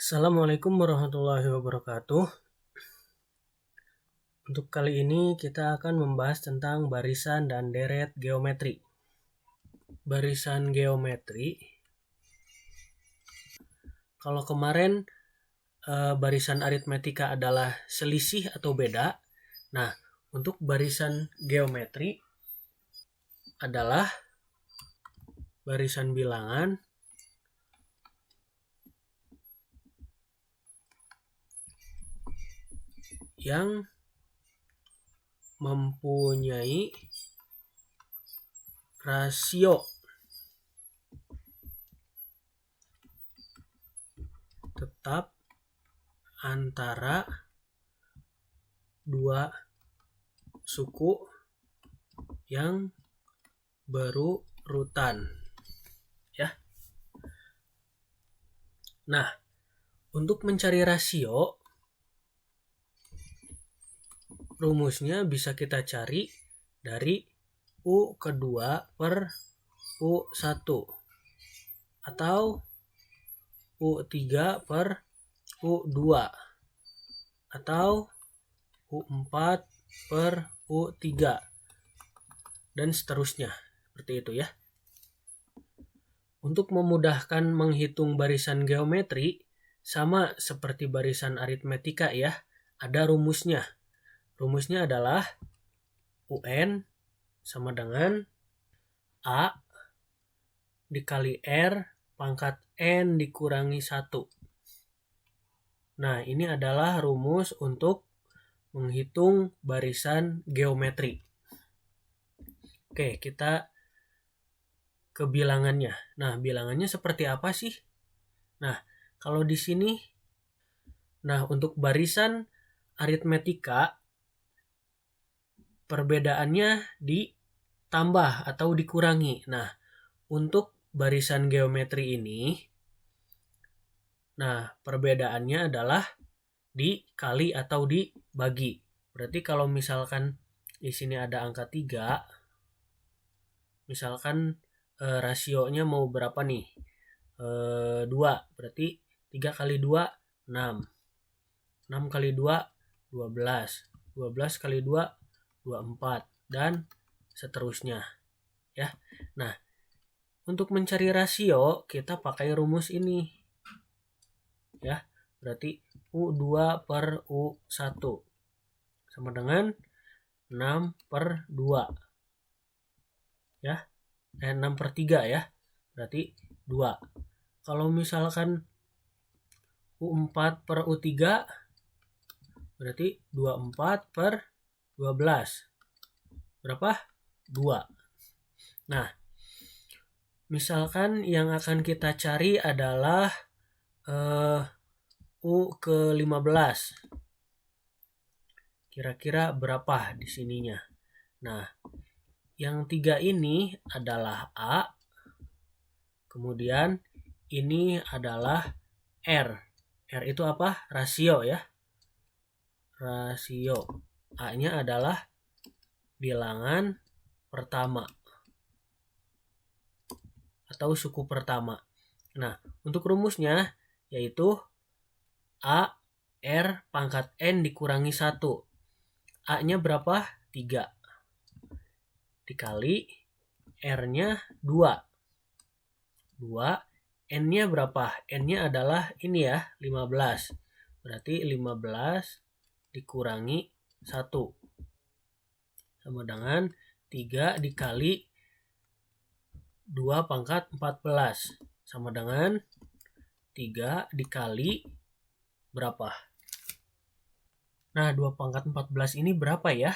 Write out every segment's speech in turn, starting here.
Assalamualaikum warahmatullahi wabarakatuh. Untuk kali ini kita akan membahas tentang barisan dan deret geometri. Barisan geometri. Kalau kemarin barisan aritmetika adalah selisih atau beda. Nah, untuk barisan geometri adalah barisan bilangan yang mempunyai rasio tetap antara dua suku yang berurutan, ya. Nah, untuk mencari rasio, rumusnya bisa kita cari dari U kedua per U1 atau U3 per U2 atau U4 per U3 dan seterusnya, seperti itu ya. Untuk memudahkan menghitung barisan geometri, sama seperti barisan aritmetika ya, ada rumusnya. Rumusnya adalah UN sama dengan A dikali R pangkat N dikurangi 1. Nah, ini adalah rumus untuk menghitung barisan geometri. Oke, kita ke bilangannya. Nah, bilangannya seperti apa sih? Nah, kalau di sini, untuk barisan aritmetika, perbedaannya ditambah atau dikurangi. Nah, untuk barisan geometri ini, perbedaannya adalah dikali atau dibagi. Berarti kalau misalkan di sini ada angka 3, misalkan rasionya mau berapa nih? 2, berarti 3 kali 2, 6. 6 kali 2, 12. 12 kali 2, 24. Dan seterusnya. Ya. Nah, untuk mencari rasio, kita pakai rumus ini. Ya, berarti U2 per U1 sama dengan 6 per 2. Ya, 6 per 3 ya, berarti 2. Kalau misalkan U4 per U3, berarti 24 per 12. Berapa? 2. Nah, misalkan yang akan kita cari adalah U ke 15. Kira-kira berapa di sininya? Nah, yang 3 ini adalah A. Kemudian ini adalah R. R itu apa? Rasio ya. Rasio. A-nya adalah bilangan pertama atau suku pertama. Nah, untuk rumusnya yaitu A R pangkat N dikurangi 1. A-nya berapa? 3. Dikali R-nya 2. 2. N-nya berapa? N-nya adalah ini ya, 15. Berarti 15 dikurangi 1. Sama dengan 3 dikali 2 pangkat 14. Sama dengan 3 dikali berapa? Nah, 2 pangkat 14 ini berapa ya?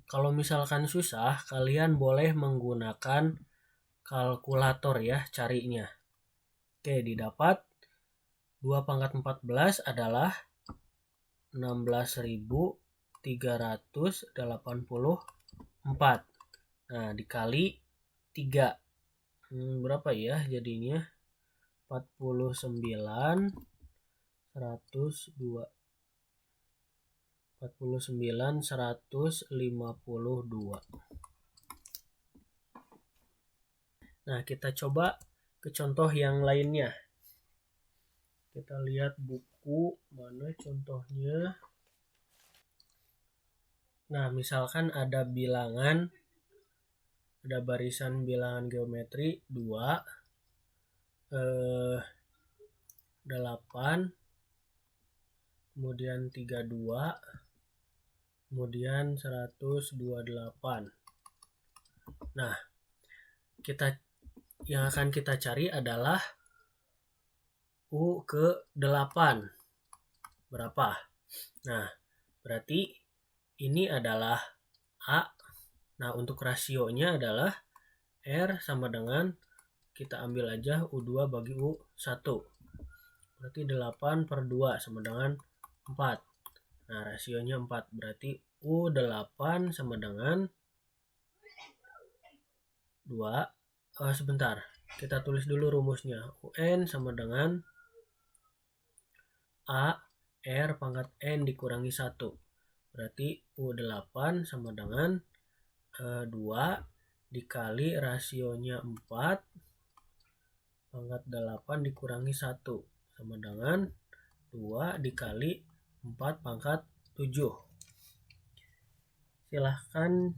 Kalau misalkan susah, kalian boleh menggunakan kalkulator ya carinya. Oke, didapat 2 pangkat 14 adalah 16.384. Nah, dikali 3. Berapa ya jadinya? 49 102. 49.152. Nah, kita coba ke contoh yang lainnya. Kita lihat buku mana contohnya. Nah, misalkan ada bilangan, ada barisan bilangan geometri 2, 8, kemudian 32, kemudian 128. Nah, yang akan kita cari adalah U ke 8. Berapa? Nah, berarti ini adalah A. Nah, untuk rasionya adalah R sama dengan, kita ambil aja U2 bagi U1. Berarti 8 per 2 sama dengan 4. Nah, rasionya 4. Berarti U8 sama dengan 2. Sebentar, kita tulis dulu rumusnya. UN sama dengan A R pangkat N dikurangi 1. Berarti U8 sama dengan 2 dikali rasionya 4 pangkat 8 dikurangi 1 sama dengan 2 dikali 4 pangkat 7. Silahkan.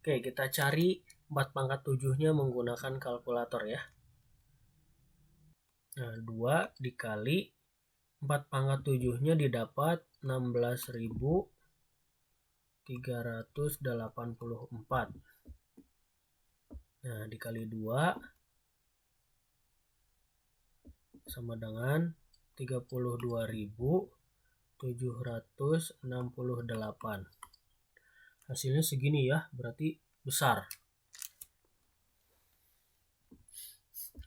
Oke, kita cari 4 pangkat 7-nya menggunakan kalkulator ya. Nah, 2 dikali 4 pangkat 7-nya didapat 16.384. Nah, dikali 2 sama dengan 32.768. Hasilnya segini ya, berarti besar.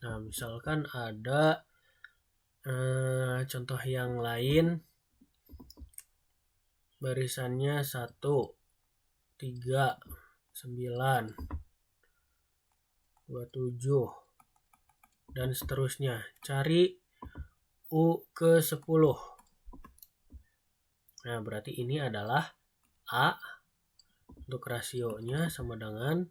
Nah, misalkan ada contoh yang lain, barisannya 1, 3, 9, 27, dan seterusnya. Cari U ke 10. Nah, berarti ini adalah A. Untuk rasionya sama dengan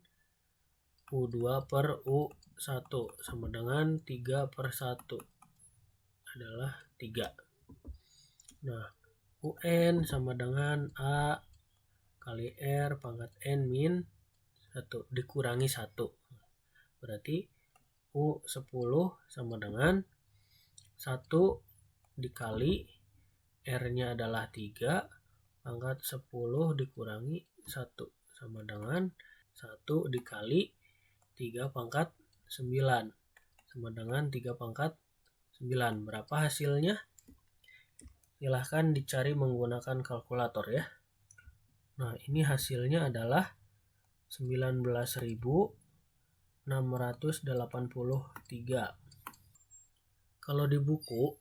U2 per U1 sama dengan 3 per 1 adalah 3. Nah, UN sama dengan A kali R pangkat N min 1 dikurangi 1. Berarti U10 sama dengan 1 dikali R-nya adalah 3 pangkat 10 dikurangi 1 sama dengan 1 dikali 3 pangkat 9 sama dengan 3 pangkat 9. Berapa hasilnya? Silahkan dicari menggunakan kalkulator ya. Nah, ini hasilnya adalah 19.683. Kalau di buku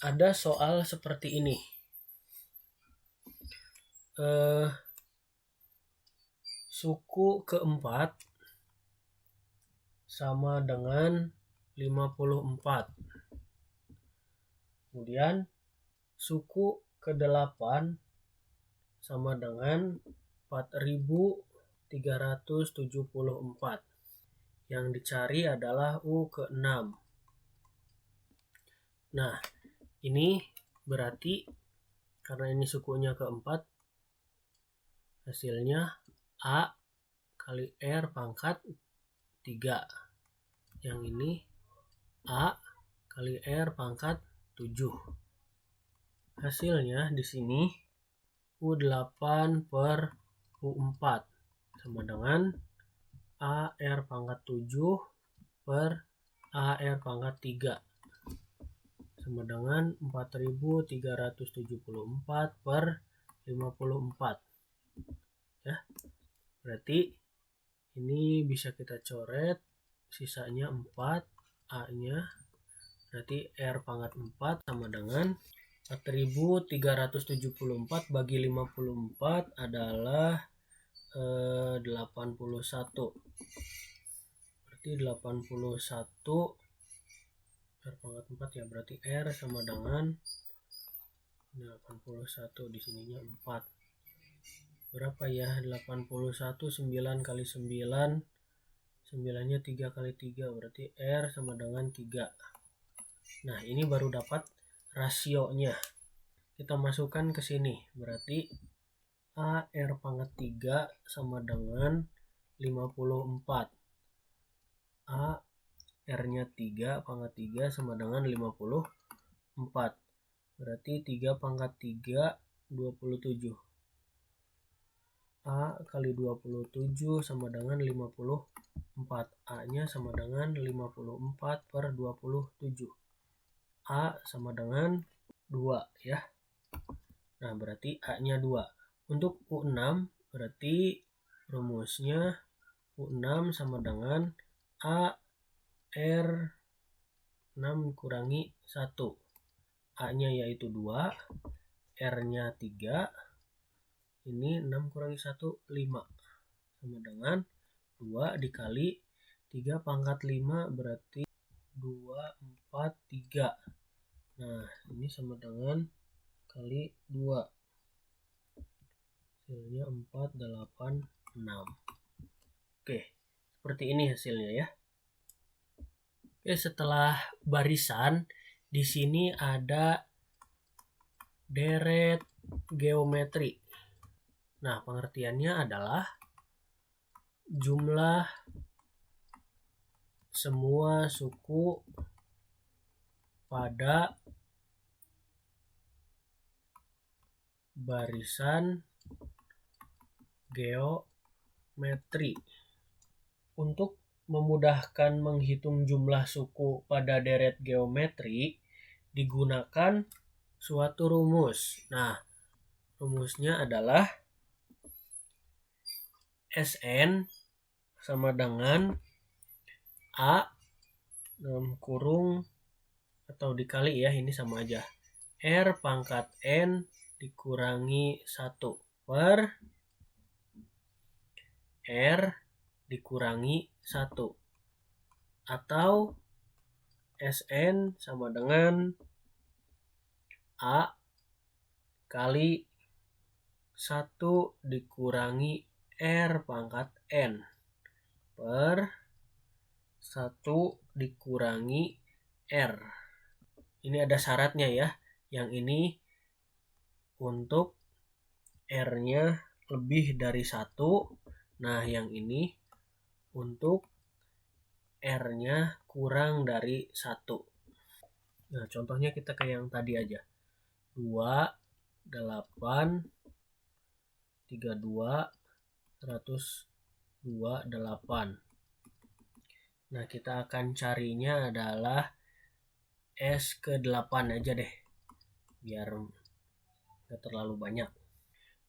ada soal seperti ini. Suku keempat sama dengan 54. Kemudian suku ke-8 sama dengan 4.374. Yang dicari adalah U ke-6. Nah, ini berarti karena ini sukunya keempat, hasilnya A kali R pangkat 3. Yang ini A kali R pangkat 7. Hasilnya di sini U8 per U4 sama dengan AR pangkat 7 per AR pangkat 3 sama dengan 4.374 per 54. Ya. Berarti ini bisa kita coret, sisanya 4, A-nya. Berarti R pangkat 4 sama dengan 4.374 bagi 54 adalah 81. Berarti 81 R pangkat 4 ya, berarti R sama dengan 81, di sininya 4. Berapa ya? 81 9 kali 9, 9-nya 3 kali 3, berarti R sama dengan 3. Nah, ini baru dapat rasionya. Kita masukkan ke sini. Berarti A R pangkat 3 sama dengan 54. A R-nya 3 pangkat 3 sama dengan 54. Berarti 3 pangkat 3 27. A kali 27 sama dengan 54. A-nya sama dengan 54 per 27. A sama dengan 2 ya. Nah, berarti A-nya 2. Untuk U6 berarti rumusnya U6 sama dengan A R 6 kurangi 1. A-nya yaitu 2, R-nya 3. Ini 6 kurangi 1, 5. Sama dengan 2 dikali 3 pangkat 5 berarti 2, 4, 3. Nah, ini sama dengan kali 2. Hasilnya 4, 8, 6. Oke, seperti ini hasilnya ya. Oke, setelah barisan, di sini ada deret geometri. Nah, pengertiannya adalah jumlah semua suku pada barisan geometri. Untuk memudahkan menghitung jumlah suku pada deret geometri, digunakan suatu rumus. Nah, rumusnya adalah Sn sama dengan A dalam kurung atau dikali ya, ini sama aja. R pangkat N dikurangi 1 per R dikurangi 1. Atau Sn sama dengan A kali 1 dikurangi R pangkat N per 1 dikurangi R. Ini ada syaratnya ya. Yang ini untuk R-nya lebih dari 1. Nah, yang ini untuk R-nya kurang dari 1. Nah, contohnya kita kayak yang tadi aja. 2, 8, 32, 128. Nah, kita akan carinya adalah S ke-8 aja deh. Biar gak terlalu banyak.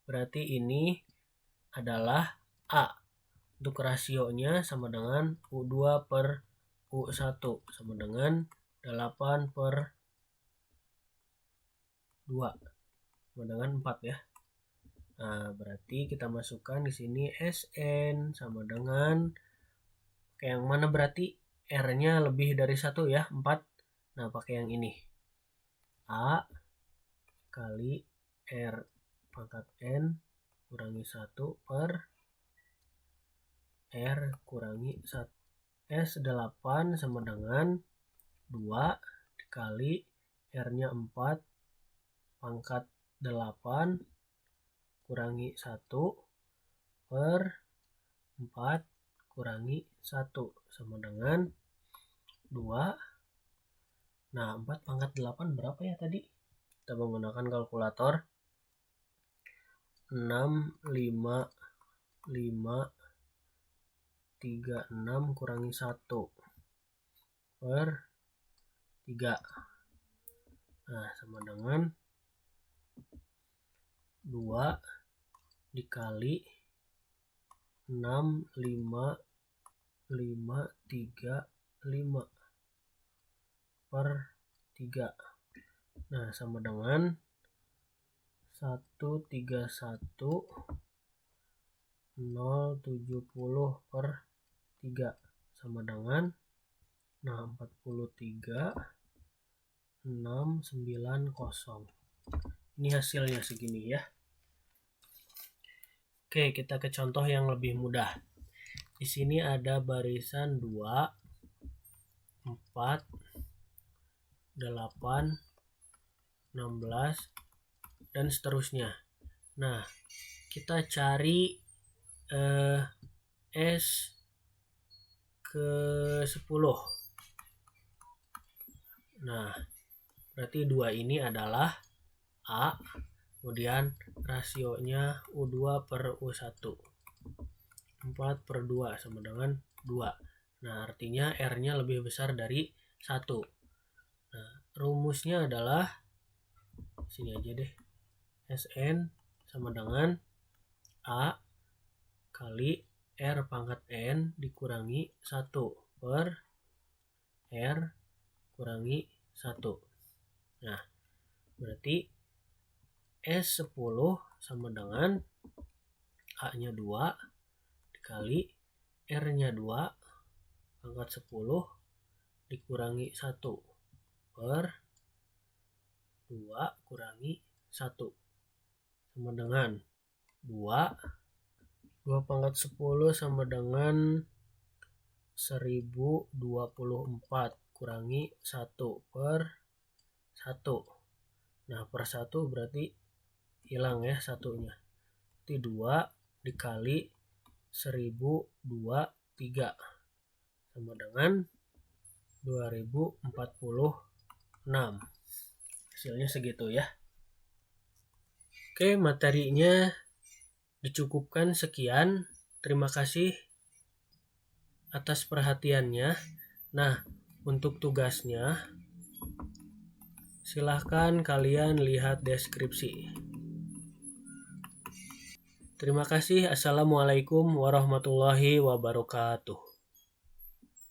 Berarti ini adalah A. Untuk rasionya sama dengan U2 per U1 sama dengan 8 per 2 sama dengan 4 ya. Nah, berarti kita masukkan di sini Sn sama dengan yang mana berarti R-nya lebih dari 1 ya, 4. Nah, pakai yang ini. A kali R pangkat N kurangi 1 per R kurangi 1. S8 sama dengan 2 dikali R-nya 4 pangkat 8 kurangi 1 per 4 kurangi 1 sama dengan 2. Nah, 4 pangkat 8 berapa ya tadi? Kita menggunakan kalkulator. 6, 5, 5, 3, 6 kurangi 1 per 3. Nah, sama dengan 2 dikali 6, 5, 5, 3, 5 per 3. Nah, sama dengan 131, 070 per 3 sama dengan 43, 690. Ini hasilnya segini ya. Oke, kita ke contoh yang lebih mudah. Di sini ada barisan 2, 4, 8, 16, dan seterusnya. Nah, kita cari S ke-10. Nah, berarti 2 ini adalah A, kemudian rasionya U2 per U1. 4 per 2 sama dengan 2. Nah, artinya R-nya lebih besar dari 1. Nah, rumusnya adalah, sini aja deh, Sn sama dengan A kali R pangkat N dikurangi 1 per R kurangi 1. Nah, berarti S10 sama dengan A-nya 2 dikali R-nya 2 pangkat 10 dikurangi 1 per 2 kurangi 1 sama dengan 2 pangkat 10 sama dengan 1024 kurangi 1 per 1. Nah, per 1 berarti hilang ya satunya. Berarti 2 dikali 1023 sama dengan 2046. Hasilnya segitu ya. Oke, materinya dicukupkan sekian. Terima kasih atas perhatiannya. Nah, untuk tugasnya silahkan kalian lihat deskripsi. Terima kasih. Assalamualaikum warahmatullahi wabarakatuh.